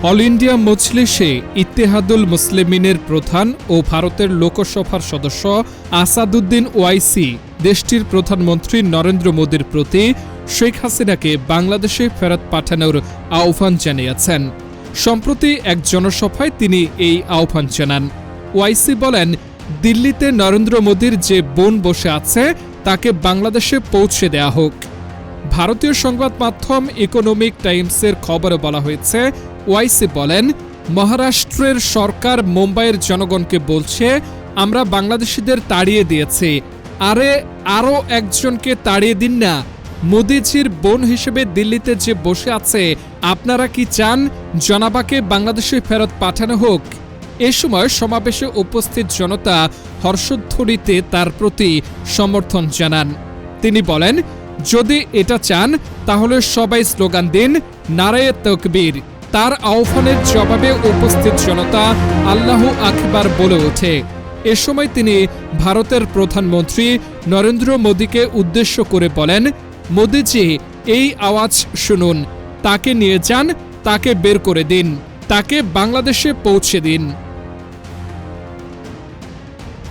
All India মজলিসে ইত্তেহাদুল মুসলিমিনের প্রধান ও ভারতের লোকসভার সদস্য আসাদুদ্দিন ওয়াইসি দেশটির প্রধানমন্ত্রী নরেন্দ্র মোদীর প্রতি শেখ হাসিনাকে বাংলাদেশে ফেরত পাঠানোর আহ্বান জানিয়েছেন। সম্প্রতি এক জনসভায় তিনি এই আহ্বান জানান। ওয়াইসি বলেন, দিল্লিতে নরেন্দ্র মোদীর যে বোন বসে আছে তাকে বাংলাদেশে পৌঁছে দেয়া হোক। ভারতীয় সংবাদ মাধ্যম ইকোনমিক টাইমসের খবরে বলা হয়েছে, ওয়াইসি বলেন, মহারাষ্ট্রের সরকার মুম্বাইয়ের জনগণকে বলছে আমরা বাংলাদেশিদের তাড়িয়ে দিয়েছি, আরও একজনকে তাড়িয়ে দিন না। মোদিজির বোন হিসেবে দিল্লিতে যে বসে আছে আপনারা কি চান জনাবাকে বাংলাদেশে ফেরত পাঠানো হোক? এ সময় সমাবেশে উপস্থিত জনতা হর্ষধ্বনিতে তার প্রতি সমর্থন জানান। তিনি বলেন, যদি এটা চান তাহলে সবাই স্লোগান দিন, নারায়ে তাকবীর। তার আহ্বানের জবাবে উপস্থিত জনতা আল্লাহু আকবার বলে ওঠে। এ সময় তিনি ভারতের প্রধানমন্ত্রী নরেন্দ্র মোদীকে উদ্দেশ্য করে বলেন, মোদীজি, এই আওয়াজ শুনুন, তাকে নিয়ে যান, তাকে বের করে দিন, তাকে বাংলাদেশে পৌঁছে দিন।